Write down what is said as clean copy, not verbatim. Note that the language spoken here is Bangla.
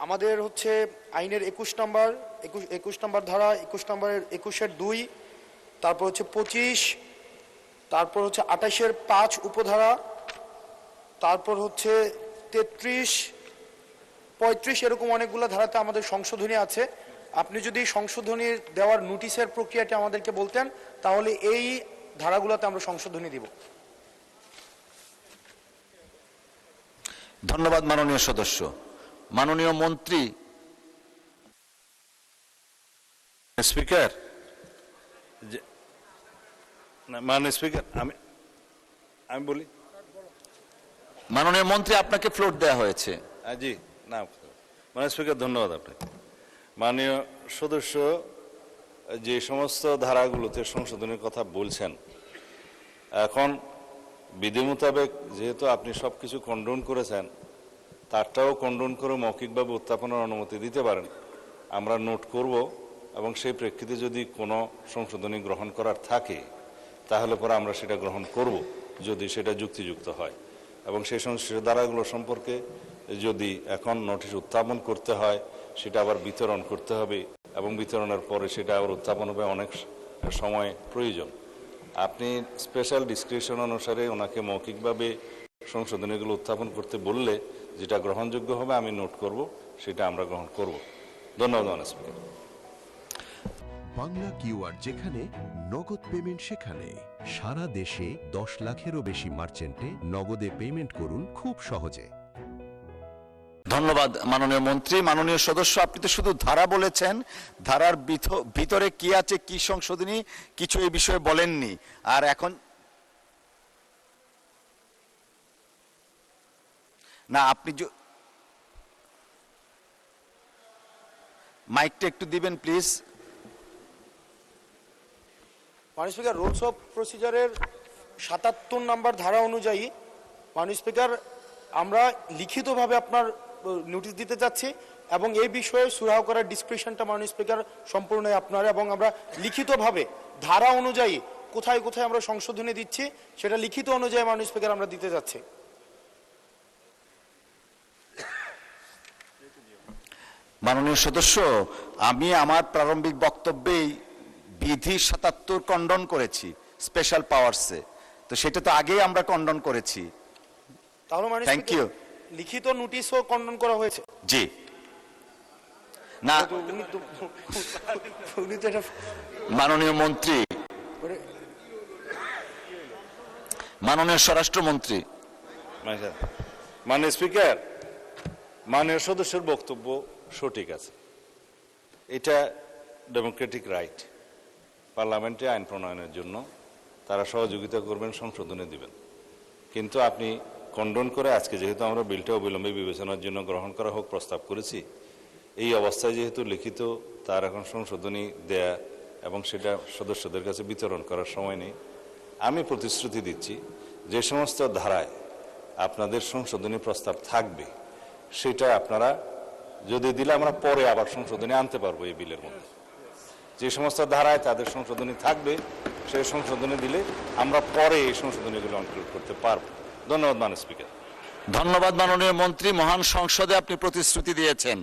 আমাদের হচ্ছে আইনের 21 নম্বর ধারা 21-এর 2, তারপর হচ্ছে 25, তারপর হচ্ছে 28-এর 5 উপধারা, তারপর হচ্ছে 33, 35 এরকম অনেকগুলো ধারাতে আমাদের সংশোধনী আছে। আপনি যদি সংশোধনী দেওয়ার নোটিশের প্রক্রিয়াটি আমাদেরকে বলতেন তাহলে এই ধারাগুলোতে আমরা সংশোধনী দিব। ধন্যবাদ মাননীয় সদস্য। মাননীয় মন্ত্রী। স্পিকার, মাননীয় স্পিকার, আমি বলি। মাননীয় মন্ত্রী, আপনাকে ফ্লোর দেওয়া হয়েছে। জি না মাননীয় স্পিকার, ধন্যবাদ আপনাকে। মাননীয় সদস্য যে সমস্ত ধারাগুলোতে সংশোধনের কথা বলছেন, এখন বিধি মোতাবেক যেহেতু আপনি সবকিছু কন্ডোন করেছেন, তারটাও কন্ডোন করে মৌখিকভাবে উত্থাপনের অনুমতি দিতে পারেন, আমরা নোট করব এবং সেই প্রেক্ষিতে যদি কোনো সংশোধনী গ্রহণ করার থাকে তাহলে পরে আমরা সেটা গ্রহণ করব যদি সেটা যুক্তিযুক্ত হয়। এবং সেই সংশ্লিষ্ট ধারাগুলো সম্পর্কে যদি এখন নোটিশ উত্থাপন করতে হয়, সেটা আবার বিতরণ করতে হবে এবং বিতরণের পরে সেটা আবার উত্থাপন হবে, অনেক সময় প্রয়োজন। আপনি স্পেশাল ডিসক্রিপশন অনুসারে ওনাকে মৌখিকভাবে সংশোধনীগুলো উত্থাপন করতে বললে যেটা গ্রহণযোগ্য হবে আমি নোট করব, সেটা আমরা গ্রহণ করব। ধন্যবাদ মাননীয় স্পিকার। বাংলা কিউআর, যেখানে নগদ পেমেন্ট সেখানে। সারা দেশে 10 লাখেরও বেশি মার্চেন্টে নগদে পেমেন্ট করুন খুব সহজে। ধন্যবাদ মাননীয় মন্ত্রী। মাননীয় সদস্য, আপনি তো শুধু ধারা বলেছেন, ধারার ভিতরে কি আছে, কি সংশোধনী, কিছু এই বিষয়ে বলেননি। আর এখন না, আপনি মাইকটা একটু দিবেন প্লিজ। মাননীয় স্পিকার, রুলস অফ প্রসিজারের 77 নম্বর ধারা অনুযায়ী মাননীয় স্পিকার আমরা লিখিতভাবে আপনার নোটিশ দিতে যাচ্ছি এবং এই বিষয়ে সুরাহ করার ডিসক্রিপশনটা মাননীয় স্পিকার সম্পূর্ণ আপনার, এবং আমরা লিখিতভাবে ধারা অনুযায়ী কোথায় কোথায় আমরা সংশোধনী দিচ্ছি সেটা লিখিত অনুযায়ী মাননীয় স্পিকার আমরা দিতে যাচ্ছি। মাননীয় সদস্য, আমি আমার প্রারম্ভিক বক্তব্যেই বিধি 77 কন্ডন করেছি স্পেশাল পাওয়ারসে, তো সেটা তো আগেই আমরা কন্ডন করেছি। তাহলে মাননীয় থ্যাংক ইউ। লিখিত নোটিশও কন্ডন করা হয়েছে। জি না মাননীয় মন্ত্রী, মাননীয় স্বরাষ্ট্রমন্ত্রী। মাননীয় স্পিকার, মাননীয় সদস্যের বক্তব্য সঠিক আছে। এটা ডেমোক্রেটিক রাইট, পার্লামেন্টে আইন প্রণয়নের জন্য তারা সহযোগিতা করবেন, সংশোধনী দিবেন। কিন্তু আপনি কন্ডন করে আজকে যেহেতু আমরা বিলটা অবিলম্বে বিবেচনার জন্য গ্রহণ করা হোক প্রস্তাব করেছি, এই অবস্থায় যেহেতু লিখিত তার এখন সংশোধনী দেয়া এবং সেটা সদস্যদের কাছে বিতরণ করার সময় নেই, আমি প্রতিশ্রুতি দিচ্ছি যে সমস্ত ধারায় আপনাদের সংশোধনী প্রস্তাব থাকবে সেটা আপনারা যদি দিলে আমরা পরে আবার সংশোধনী আনতে পারবো এই বিলের মধ্যে। যে সমস্ত ধারায় তাদের সংশোধনী থাকবে সেই সংশোধনী দিলে আমরা পরে এই সংশোধনীগুলো ইনক্লুড করতে পারবো। ধন্যবাদ মাননীয় স্পিকার। ধন্যবাদ মাননীয় মন্ত্রী। মহান সংসদে আপনি প্রতিশ্রুতি দিয়েছেন।